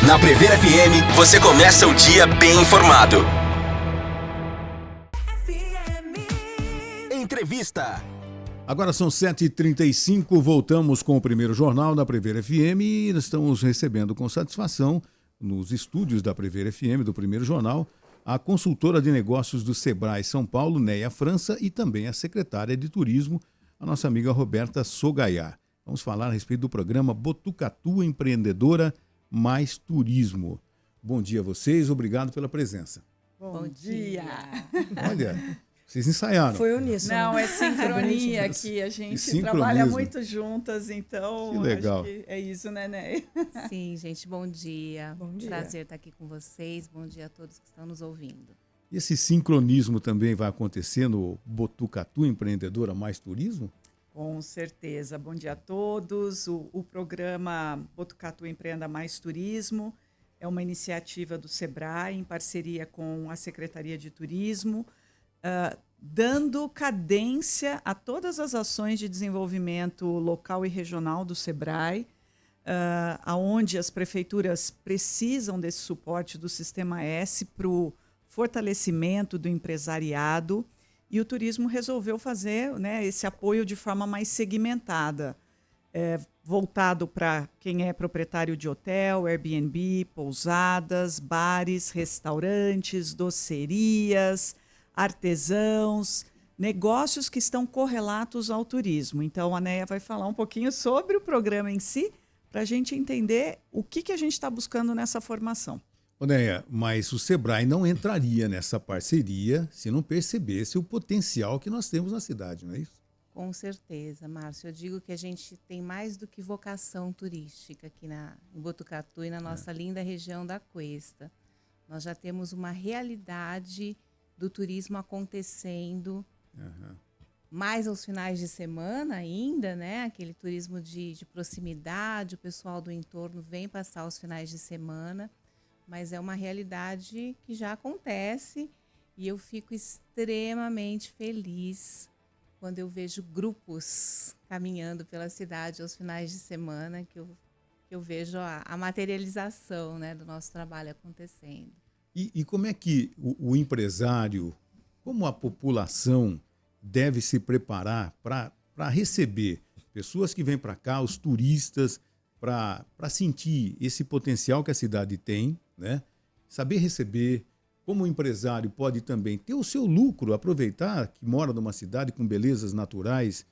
Na Prever FM, você começa o dia bem informado. Entrevista. Agora são 7h35, voltamos com o primeiro jornal da Prever FM e estamos recebendo com satisfação, nos estúdios da Prever FM, do primeiro jornal, a consultora de negócios do Sebrae São Paulo, Neia França, e também a secretária de Turismo, a nossa amiga Roberta Sogaiá. Vamos falar a respeito do programa Botucatu Empreendedora Mais Turismo. Bom dia a vocês, obrigado pela presença. Bom dia! Olha, vocês ensaiaram. Foi uníssono. Não, é sincronia aqui, a gente trabalha muito juntas, então que legal. acho que é isso, né, Ney? Sim, gente, bom dia. Bom dia. Prazer estar aqui com vocês, bom dia a todos que estão nos ouvindo. E esse sincronismo também vai acontecer no Botucatu Empreendedora Mais Turismo? Com certeza. Bom dia a todos. O programa Botucatu Empreenda Mais Turismo é uma iniciativa do Sebrae em parceria com a Secretaria de Turismo, dando cadência a todas as ações de desenvolvimento local e regional do Sebrae, aonde as prefeituras precisam desse suporte do Sistema S para o fortalecimento do empresariado, e o turismo resolveu fazer, né, esse apoio de forma mais segmentada, voltado para quem é proprietário de hotel, Airbnb, pousadas, bares, restaurantes, docerias, artesãos, negócios que estão correlatos ao turismo. Então, a Neia vai falar um pouquinho sobre o programa em si, para a gente entender o que a gente está buscando nessa formação. Ô, Neia, mas o Sebrae não entraria nessa parceria se não percebesse o potencial que nós temos na cidade, não é isso? Com certeza, Márcio. Eu digo que a gente tem mais do que vocação turística aqui em Botucatu e na nossa linda região da Cuesta. Nós já temos uma realidade do turismo acontecendo, mais aos finais de semana ainda, né? Aquele turismo de proximidade, o pessoal do entorno vem passar os finais de semana, mas é uma realidade que já acontece e eu fico extremamente feliz quando eu vejo grupos caminhando pela cidade aos finais de semana, que eu vejo a materialização, né, do nosso trabalho acontecendo. E como é que o empresário, como a população deve se preparar para receber pessoas que vêm para cá, os turistas, para sentir esse potencial que a cidade tem, né? Saber receber, como o empresário pode também ter o seu lucro, aproveitar que mora numa cidade com belezas naturais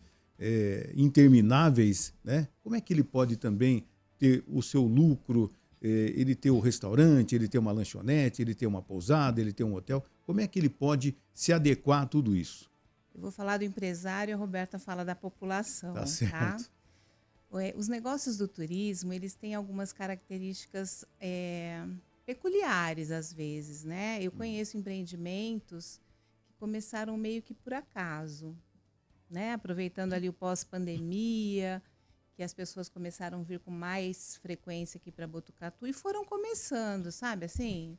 intermináveis, né? Como é que ele pode também ter o seu lucro, ele ter o restaurante, ele ter uma lanchonete, ele ter uma pousada, ele ter um hotel? Como é que ele pode se adequar a tudo isso? Eu vou falar do empresário, a Roberta fala da população, Tá certo. tá? Os negócios do turismo, eles têm algumas características peculiares, às vezes, né? Eu conheço empreendimentos que começaram meio que por acaso, né? Aproveitando ali o pós-pandemia, que as pessoas começaram a vir com mais frequência aqui para Botucatu e foram começando, sabe? Assim,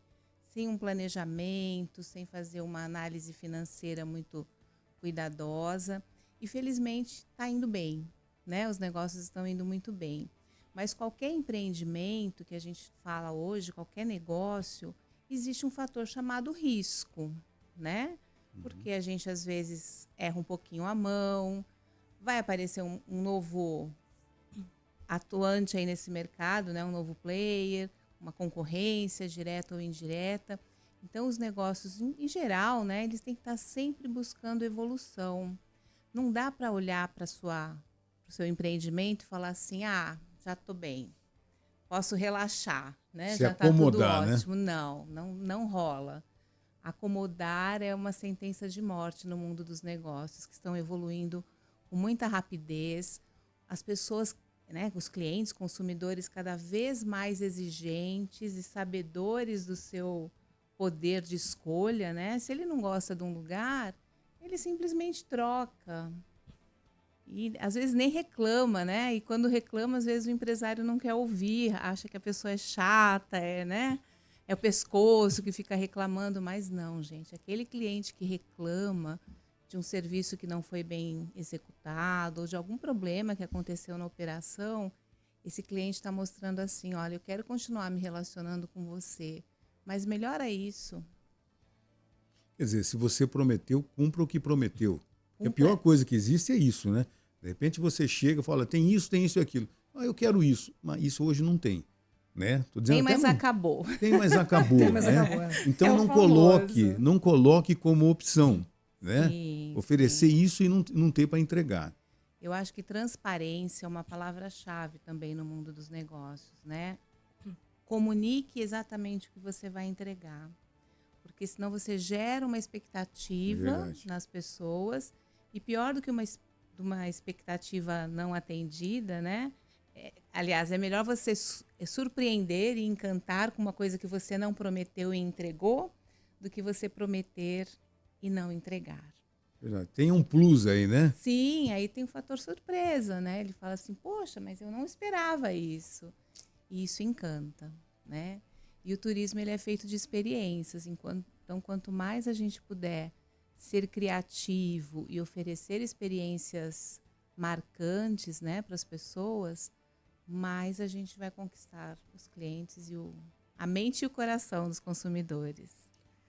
sem um planejamento, sem fazer uma análise financeira muito cuidadosa. E, felizmente, está indo bem, né? Os negócios estão indo muito bem. Mas qualquer empreendimento que a gente fala hoje, qualquer negócio, existe um fator chamado risco, né? Porque a gente, às vezes, erra um pouquinho a mão, vai aparecer um novo atuante aí nesse mercado, né? Um novo player, uma concorrência direta ou indireta. Então, os negócios, em geral, né? Eles têm que estar sempre buscando evolução. Não dá para olhar para o seu empreendimento e falar assim, já estou bem, posso relaxar, né? Se já está tudo acomodar, ótimo. Né? Não rola. Acomodar é uma sentença de morte no mundo dos negócios, que estão evoluindo com muita rapidez. As pessoas, né, os clientes, consumidores cada vez mais exigentes e sabedores do seu poder de escolha, né? Se ele não gosta de um lugar, ele simplesmente troca. E às vezes nem reclama, né? E quando reclama, às vezes o empresário não quer ouvir, acha que a pessoa é chata, né? É o pescoço que fica reclamando, mas não, gente. Aquele cliente que reclama de um serviço que não foi bem executado ou de algum problema que aconteceu na operação, esse cliente está mostrando assim, olha, eu quero continuar me relacionando com você, mas melhora isso. Quer dizer, se você prometeu, cumpra o que prometeu. Porque a Cumpra. pior coisa que existe é isso, né? De repente você chega e fala, tem isso e aquilo. Ah, eu quero isso, mas isso hoje não tem. Né? Tô dizendo Tem, mas até acabou. Tem, mas acabou. Tem, mas né? acabou, é. Então É o não famoso. não coloque como opção. Né? Sim, Oferecer sim. isso e não ter para entregar. Eu acho que transparência é uma palavra-chave também no mundo dos negócios, né? Comunique exatamente o que você vai entregar. Porque senão você gera uma expectativa Verdade. nas pessoas. E pior do que de uma expectativa não atendida, né? Aliás, é melhor você surpreender e encantar com uma coisa que você não prometeu e entregou, do que você prometer e não entregar. Verdade. Tem um plus aí, né? Sim, aí tem o fator surpresa, né? Ele fala assim, poxa, mas eu não esperava isso. E isso encanta, né? E o turismo, ele é feito de experiências. Então, quanto mais a gente puder ser criativo e oferecer experiências marcantes, né, para as pessoas, mais a gente vai conquistar os clientes e a mente e o coração dos consumidores.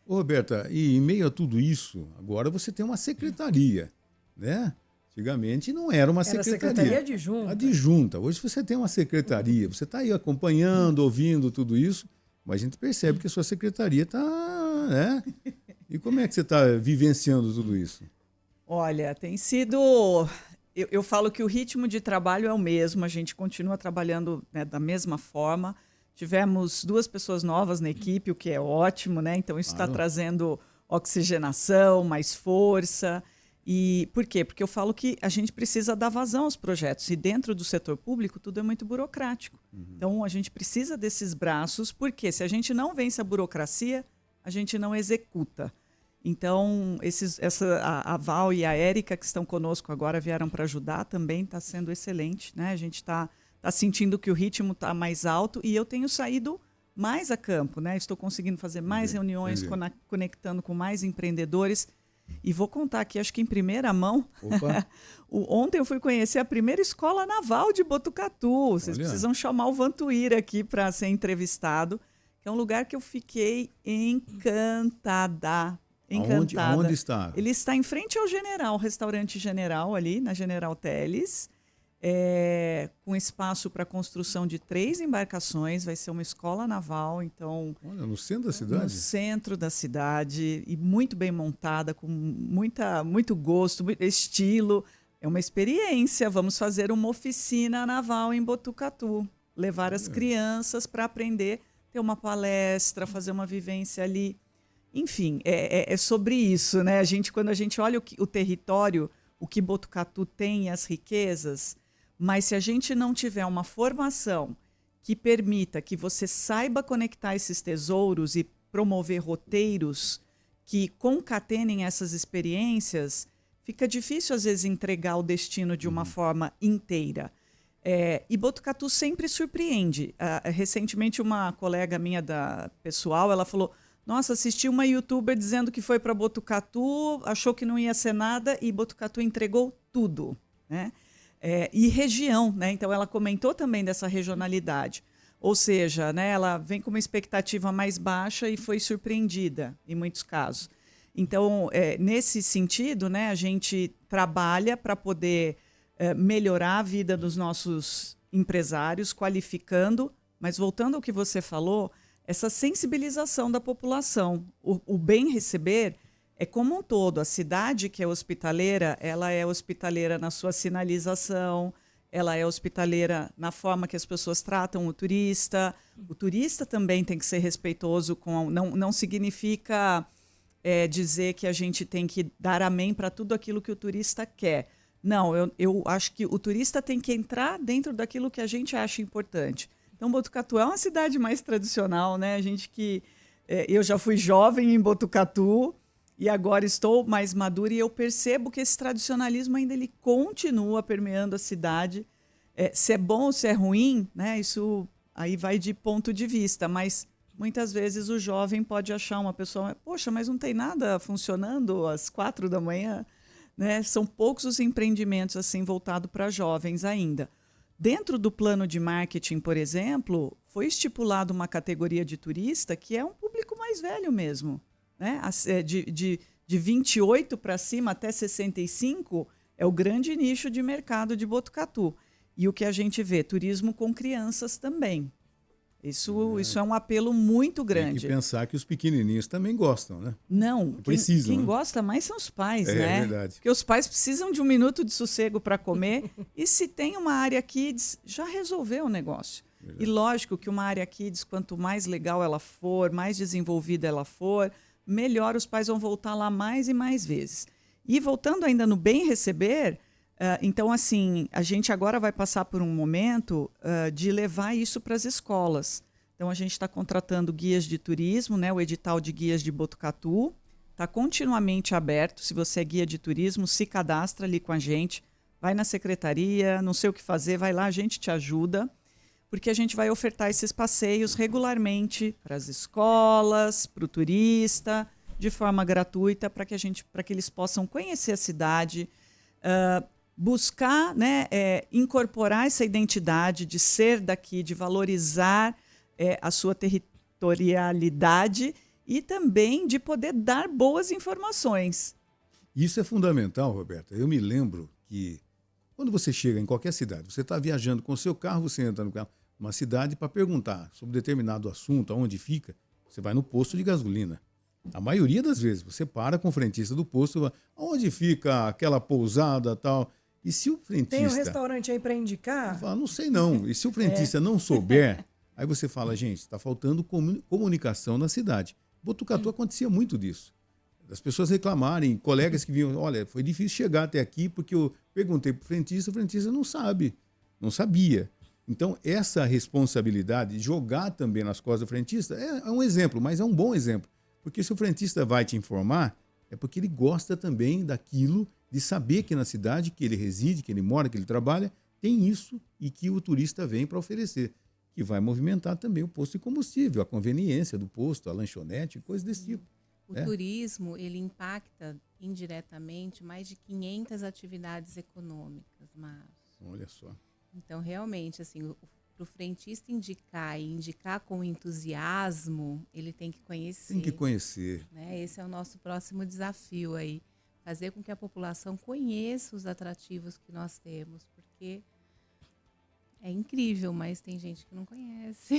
Ô, Roberta, e em meio a tudo isso, agora você tem uma secretaria, né? Antigamente não era uma Era a secretaria. Secretaria Adjunta. Adjunta. Hoje você tem uma secretaria. Você está aí acompanhando, ouvindo tudo isso, mas a gente percebe que a sua secretaria está, né? E como é que você está vivenciando tudo isso? Olha, tem sido. Eu falo que o ritmo de trabalho é o mesmo, a gente continua trabalhando, né, da mesma forma. Tivemos 2 pessoas novas na equipe, o que é ótimo, né? Então isso está Claro. trazendo oxigenação, mais força. E por quê? Porque eu falo que a gente precisa dar vazão aos projetos. E dentro do setor público, tudo é muito burocrático. Então a gente precisa desses braços, porque se a gente não vence a burocracia, a gente não executa. Então, a Val e a Érica, que estão conosco agora, vieram para ajudar também, está sendo excelente, né? A gente está sentindo que o ritmo está mais alto e eu tenho saído mais a campo, né? Estou conseguindo fazer mais reuniões, entendi. conectando com mais empreendedores. E vou contar aqui, acho que em primeira mão, Opa, ontem eu fui conhecer a primeira escola naval de Botucatu. Vocês Olha. precisam chamar o Vantuíra aqui para ser entrevistado, que é um lugar que eu fiquei encantada. Encantada. aonde está? Ele está em frente ao General, restaurante General, ali na General Teles, com espaço para construção de 3 embarcações. Vai ser uma escola naval, então Olha, no centro da no cidade? centro da cidade e muito bem montada, com muito gosto, muito estilo. É uma experiência. Vamos fazer uma oficina naval em Botucatu, levar as crianças para aprender, ter uma palestra, fazer uma vivência ali. Enfim, é sobre isso, né? Quando a gente olha o território, o que Botucatu tem e as riquezas, mas se a gente não tiver uma formação que permita que você saiba conectar esses tesouros e promover roteiros que concatenem essas experiências, fica difícil, às vezes, entregar o destino de uma forma inteira. E Botucatu sempre surpreende. Recentemente, uma colega minha pessoal, ela falou: nossa, assisti uma youtuber dizendo que foi para Botucatu, achou que não ia ser nada e Botucatu entregou tudo, né? E região, né? Então ela comentou também dessa regionalidade. Ou seja, né, ela vem com uma expectativa mais baixa e foi surpreendida em muitos casos. Então, nesse sentido, né, a gente trabalha para poder melhorar a vida dos nossos empresários, qualificando, mas voltando ao que você falou, essa sensibilização da população. O bem receber é como um todo. A cidade que é hospitaleira, ela é hospitaleira na sua sinalização, ela é hospitaleira na forma que as pessoas tratam o turista. O turista também tem que ser respeitoso. Não significa dizer que a gente tem que dar amém para tudo aquilo que o turista quer. Não, eu acho que o turista tem que entrar dentro daquilo que a gente acha importante. Então, Botucatu é uma cidade mais tradicional, né? Eu já fui jovem em Botucatu e agora estou mais madura e eu percebo que esse tradicionalismo ainda ele continua permeando a cidade. Se é bom ou se é ruim, né? Isso aí vai de ponto de vista, mas muitas vezes o jovem pode achar uma pessoa, poxa, mas não tem nada funcionando às 4 da manhã, né? São poucos os empreendimentos assim voltados para jovens ainda. Dentro do plano de marketing, por exemplo, foi estipulado uma categoria de turista que é um público mais velho mesmo, né? De 28 para cima até 65 é o grande nicho de mercado de Botucatu. E o que a gente vê, turismo com crianças também. Isso é um apelo muito grande. Tem que pensar que os pequenininhos também gostam, né? Não, Precisam, quem né? gosta mais são os pais, É né? verdade. Porque os pais precisam de um minuto de sossego para comer. E se tem uma área kids, já resolveu o negócio. Verdade. E lógico que uma área kids, quanto mais legal ela for, mais desenvolvida ela for, melhor os pais vão voltar lá mais e mais vezes. E voltando ainda no bem receber, então, assim, a gente agora vai passar por um momento de levar isso para as escolas. Então, a gente está contratando guias de turismo, né? O edital de guias de Botucatu está continuamente aberto. Se você é guia de turismo, se cadastra ali com a gente, vai na secretaria, não sei o que fazer, vai lá, a gente te ajuda, porque a gente vai ofertar esses passeios regularmente para as escolas, para o turista, de forma gratuita, para que eles possam conhecer a cidade, buscar, né, incorporar essa identidade de ser daqui, de valorizar a sua territorialidade e também de poder dar boas informações. Isso é fundamental, Roberta. Eu me lembro que quando você chega em qualquer cidade, você está viajando com o seu carro, você entra no carro, numa cidade para perguntar sobre determinado assunto, aonde fica, você vai no posto de gasolina. A maioria das vezes você para com o frentista do posto, vai, onde fica aquela pousada tal. E se o frentista... Tem um restaurante aí para indicar? Fala, não sei não. E se o frentista não souber, aí você fala, gente, está faltando comunicação na cidade. Botucatu acontecia muito disso. As pessoas reclamarem, colegas que vinham, olha, foi difícil chegar até aqui porque eu perguntei para o frentista não sabe, não sabia. Então, essa responsabilidade de jogar também nas costas do frentista é um exemplo, mas é um bom exemplo. Porque se o frentista vai te informar, é porque ele gosta também daquilo, de saber que na cidade que ele reside, que ele mora, que ele trabalha, tem isso e que o turista vem para oferecer, que vai movimentar também o posto de combustível, a conveniência do posto, a lanchonete, coisas desse tipo. O turismo, ele impacta indiretamente mais de 500 atividades econômicas, Márcio. Olha só. Então, realmente, assim, para o frentista indicar e indicar com entusiasmo, ele tem que conhecer. Tem que conhecer. Né? Esse é o nosso próximo desafio aí, fazer com que a população conheça os atrativos que nós temos, porque é incrível, mas tem gente que não conhece.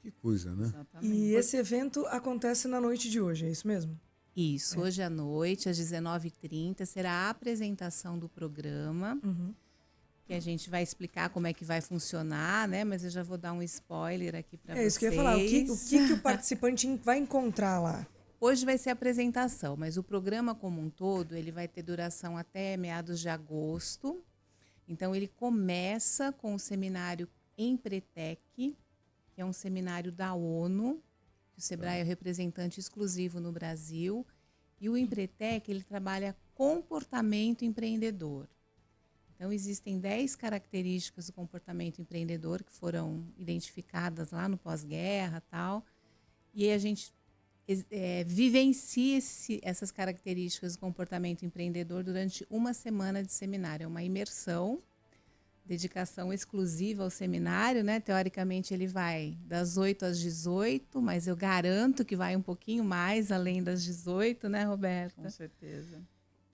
Que coisa, né? Exatamente. E esse evento acontece na noite de hoje, é isso mesmo? Isso, hoje à noite, às 19h30, será a apresentação do programa, que a gente vai explicar como é que vai funcionar, né? Mas eu já vou dar um spoiler aqui para vocês. É isso que eu ia falar, o que o participante vai encontrar lá? Hoje vai ser a apresentação, mas o programa como um todo, ele vai ter duração até meados de agosto. Então, ele começa com o seminário Empretec, que é um seminário da ONU, que o Sebrae é o representante exclusivo no Brasil. E o Empretec, ele trabalha comportamento empreendedor. Então, existem 10 características do comportamento empreendedor que foram identificadas lá no pós-guerra e tal. E a gente vivencia essas características do comportamento empreendedor durante uma semana de seminário. É uma imersão, dedicação exclusiva ao seminário, né? Teoricamente, ele vai das 8 às 18, mas eu garanto que vai um pouquinho mais além das 18, né, Roberta? Com certeza.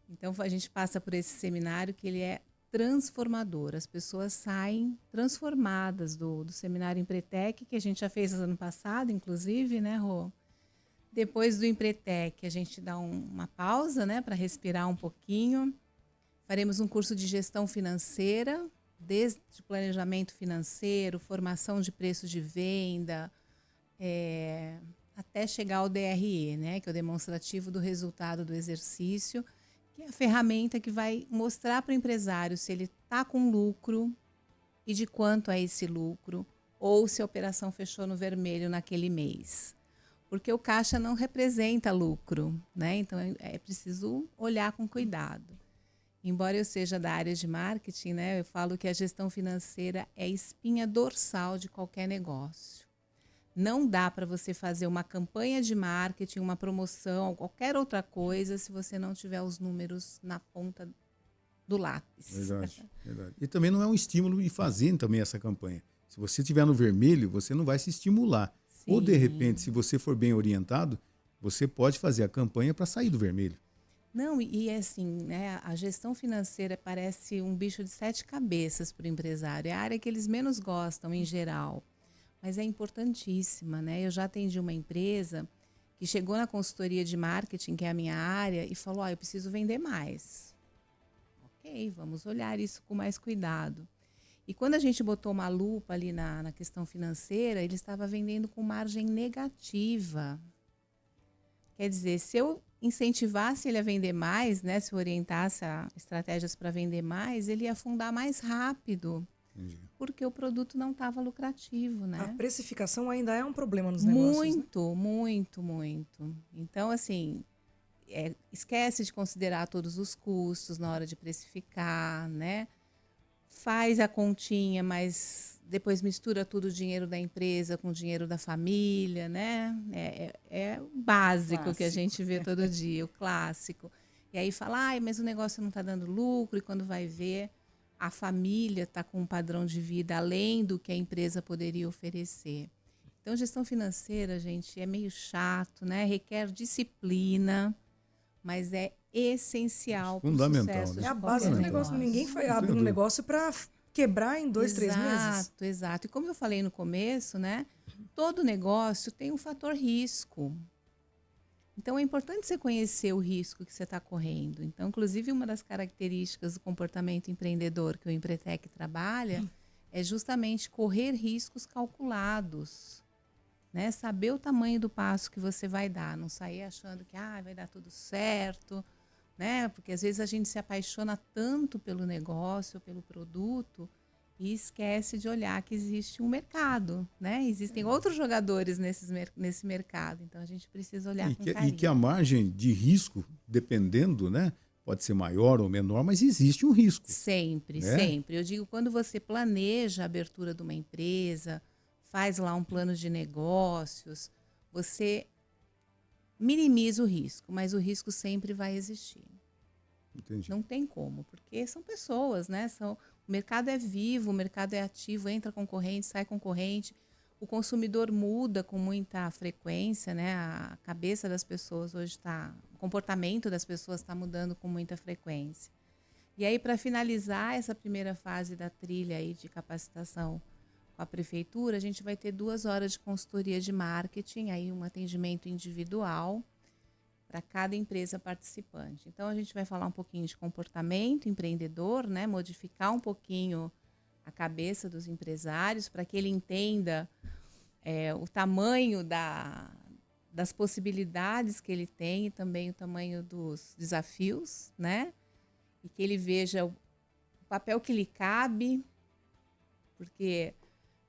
Então, a gente passa por esse seminário que ele é transformador. As pessoas saem transformadas do seminário Empretec, que a gente já fez ano passado, inclusive, né, Rô? Depois do Empretec, a gente dá uma pausa, né, para respirar um pouquinho. Faremos um curso de gestão financeira, desde planejamento financeiro, formação de preços de venda, até chegar ao DRE, né, que é o demonstrativo do resultado do exercício, que é a ferramenta que vai mostrar para o empresário se ele está com lucro e de quanto é esse lucro, ou se a operação fechou no vermelho naquele mês. Porque o caixa não representa lucro, né? Então é preciso olhar com cuidado. Embora eu seja da área de marketing, né, eu falo que a gestão financeira é a espinha dorsal de qualquer negócio. Não dá para você fazer uma campanha de marketing, uma promoção, qualquer outra coisa, se você não tiver os números na ponta do lápis. Verdade, verdade. E também não é um estímulo de fazer também essa campanha. Se você estiver no vermelho, você não vai se estimular. Ou, de Sim. repente, se você for bem orientado, você pode fazer a campanha para sair do vermelho. Não, e assim, né, a gestão financeira parece um bicho de 7 cabeças para o empresário. É a área que eles menos gostam, em geral. Mas é importantíssima, né? Eu já atendi uma empresa que chegou na consultoria de marketing, que é a minha área, e falou, eu preciso vender mais. Ok, vamos olhar isso com mais cuidado. E quando a gente botou uma lupa ali na questão financeira, ele estava vendendo com margem negativa. Quer dizer, se eu incentivasse ele a vender mais, né, se eu orientasse a estratégias para vender mais, ele ia afundar mais rápido, Entendi. porque o produto não estava lucrativo, A né? precificação ainda é um problema nos negócios, né? Muito, muito, muito. Então, assim, esquece de considerar todos os custos na hora de precificar, né? Faz a continha, mas depois mistura tudo o dinheiro da empresa com o dinheiro da família, né? É o básico que a gente vê todo dia, o clássico. E aí fala, mas o negócio não está dando lucro, e quando vai ver, a família está com um padrão de vida além do que a empresa poderia oferecer. Então, gestão financeira, gente, é meio chato, né? Requer disciplina, mas é essencial para o Fundamental, sucesso né? É de a qualquer base do Fundamental. negócio. Ninguém Não abre tenho um dúvida. negócio para quebrar em 2, 3 meses. Exato. E como eu falei no começo, né? Todo negócio tem um fator risco. Então, é importante você conhecer o risco que você está correndo. Então, inclusive, uma das características do comportamento empreendedor que o Empretec trabalha é justamente correr riscos calculados. Né? Saber o tamanho do passo que você vai dar. Não sair achando que vai dar tudo certo. Né? Porque, às vezes, a gente se apaixona tanto pelo negócio, pelo produto, e esquece de olhar que existe um mercado, né? Existem outros jogadores nesse mercado, então a gente precisa olhar com carinho. E que a margem de risco, dependendo, né, pode ser maior ou menor, mas existe um risco. Sempre, né? sempre. Eu digo, quando você planeja a abertura de uma empresa, faz lá um plano de negócios, você minimiza o risco, mas o risco sempre vai existir. Entendi. Não tem como, porque são pessoas, né? O mercado é vivo, o mercado é ativo, entra concorrente, sai concorrente. O consumidor muda com muita frequência, né? A cabeça das pessoas hoje o comportamento das pessoas está mudando com muita frequência. E aí, para finalizar essa primeira fase da trilha aí de capacitação com a prefeitura, a gente vai ter 2 horas de consultoria de marketing, aí um atendimento individual para cada empresa participante. Então, a gente vai falar um pouquinho de comportamento empreendedor, né? Modificar um pouquinho a cabeça dos empresários para que ele entenda o tamanho das possibilidades que ele tem e também o tamanho dos desafios, né? E que ele veja o papel que lhe cabe, porque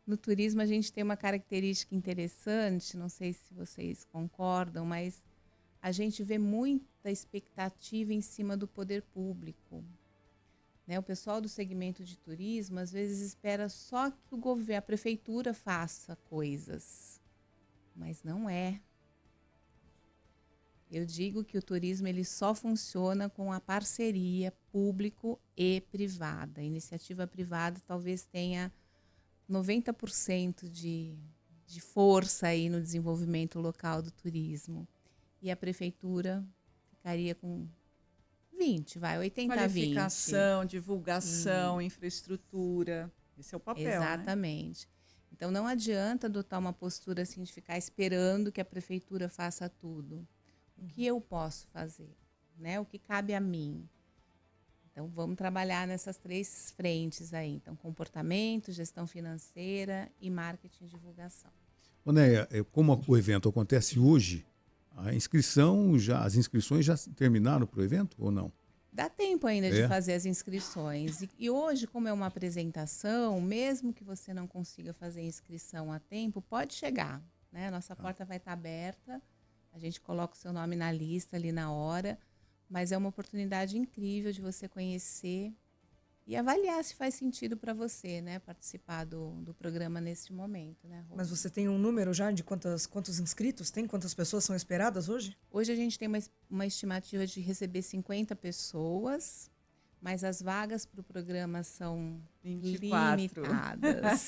no turismo a gente tem uma característica interessante, não sei se vocês concordam, mas a gente vê muita expectativa em cima do poder público. Né? O pessoal do segmento de turismo, às vezes, espera só que a prefeitura faça coisas. Mas não é. Eu digo que o turismo ele só funciona com a parceria público e privada. A iniciativa privada talvez tenha 90% de força aí no desenvolvimento local do turismo. E a prefeitura ficaria com 20, 80 a 20. Qualificação, divulgação, infraestrutura. Esse é o papel, Exatamente. Né? Então, não adianta adotar uma postura assim de ficar esperando que a prefeitura faça tudo. O que eu posso fazer? Né? O que cabe a mim? Então, vamos trabalhar nessas 3 frentes aí. Então, comportamento, gestão financeira e marketing e divulgação. Onéia, como o evento acontece hoje, as inscrições já terminaram para o evento ou não? Dá tempo ainda de fazer as inscrições. E hoje, como é uma apresentação, mesmo que você não consiga fazer inscrição a tempo, pode chegar. Né? Nossa porta vai estar aberta, a gente coloca o seu nome na lista ali na hora, mas é uma oportunidade incrível de você conhecer e avaliar se faz sentido para você, né, participar do programa nesse momento. Né, Mas você tem um número já de quantos inscritos tem? Quantas pessoas são esperadas hoje? Hoje a gente tem uma estimativa de receber 50 pessoas, mas as vagas para o programa são 24. limitadas.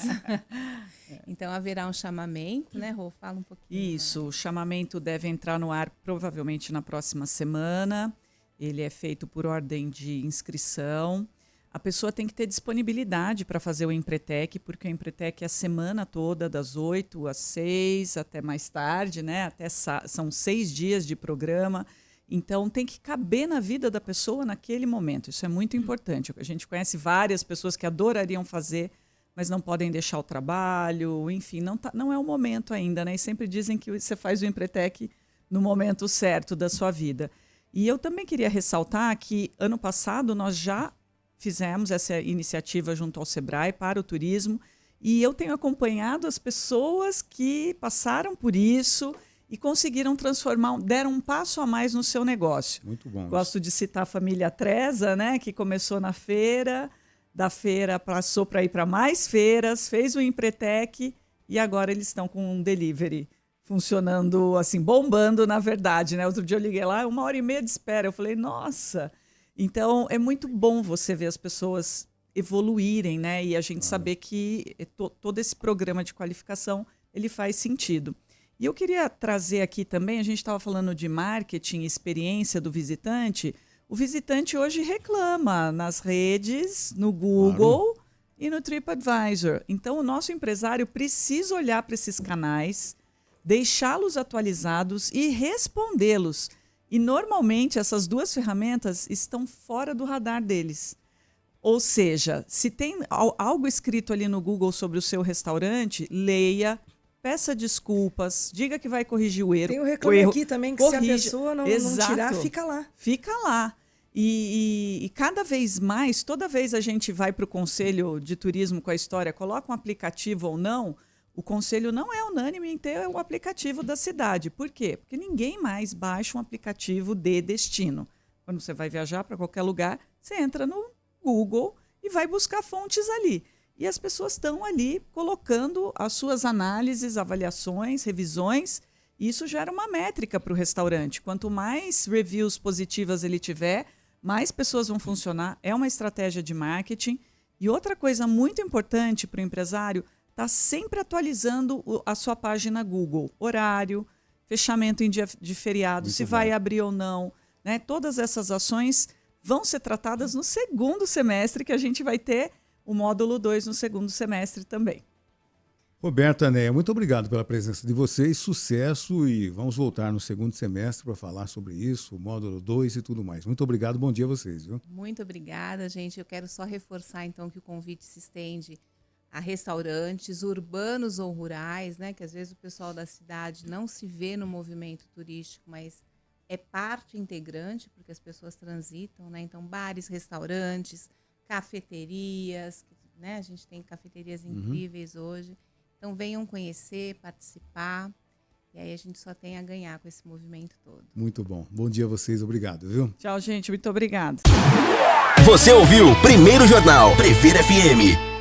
Então haverá um chamamento, né, Rô? Fala um pouquinho. Isso, o chamamento deve entrar no ar provavelmente na próxima semana. Ele é feito por ordem de inscrição. A pessoa tem que ter disponibilidade para fazer o Empretec, porque o Empretec é a semana toda, das 8 às 6, até mais tarde, né? São 6 dias de programa. Então, tem que caber na vida da pessoa naquele momento. Isso é muito importante. A gente conhece várias pessoas que adorariam fazer, mas não podem deixar o trabalho. Enfim, não é o momento ainda, né? E sempre dizem que você faz o Empretec no momento certo da sua vida. E eu também queria ressaltar que, ano passado, nós já fizemos essa iniciativa junto ao Sebrae para o turismo, e eu tenho acompanhado as pessoas que passaram por isso e conseguiram transformar, deram um passo a mais no seu negócio. Muito bom. Gosto de citar a família Treza, né, que começou na feira, da feira passou para ir para mais feiras, fez o Empretec e agora eles estão com um delivery funcionando, assim, bombando, na verdade, né? Outro dia eu liguei lá, 1h30 de espera. Eu falei, nossa... Então, é muito bom você ver as pessoas evoluírem, né? E a gente saber que todo esse programa de qualificação, ele faz sentido. E eu queria trazer aqui também, a gente estava falando de marketing, experiência do visitante. O visitante hoje reclama nas redes, no Google e no TripAdvisor. Então, o nosso empresário precisa olhar para esses canais, deixá-los atualizados e respondê-los. E, normalmente, essas duas ferramentas estão fora do radar deles. Ou seja, se tem algo escrito ali no Google sobre o seu restaurante, leia, peça desculpas, diga que vai corrigir o erro. Tem o Reclame Aqui também, que corrige. Se a pessoa não tirar, fica lá. Fica lá. E cada vez mais, toda vez a gente vai para o Conselho de Turismo com a história, coloca um aplicativo ou não, o Conselho não é unânime em ter o aplicativo da cidade. Por quê? Porque ninguém mais baixa um aplicativo de destino. Quando você vai viajar para qualquer lugar, você entra no Google e vai buscar fontes ali. E as pessoas estão ali colocando as suas análises, avaliações, revisões. E isso gera uma métrica para o restaurante. Quanto mais reviews positivas ele tiver, mais pessoas vão funcionar. É uma estratégia de marketing. E outra coisa muito importante para o empresário, está sempre atualizando a sua página Google. Horário, fechamento em dia de feriado, se vai abrir ou não. Né? Todas essas ações vão ser tratadas no segundo semestre, que a gente vai ter o módulo 2 no segundo semestre também. Roberta, Neia, muito obrigado pela presença de vocês, sucesso, e vamos voltar no segundo semestre para falar sobre isso, o módulo 2 e tudo mais. Muito obrigado, bom dia a vocês. Viu? Muito obrigada, gente. Eu quero só reforçar, então, que o convite se estende a restaurantes urbanos ou rurais, né? Que às vezes o pessoal da cidade não se vê no movimento turístico, mas é parte integrante, porque as pessoas transitam, né? Então, bares, restaurantes, cafeterias, né? A gente tem cafeterias incríveis hoje. Então, venham conhecer, participar, e aí a gente só tem a ganhar com esse movimento todo. Muito bom. Bom dia a vocês, obrigado, viu? Tchau, gente. Muito obrigado. Você ouviu Primeiro Jornal Prever FM.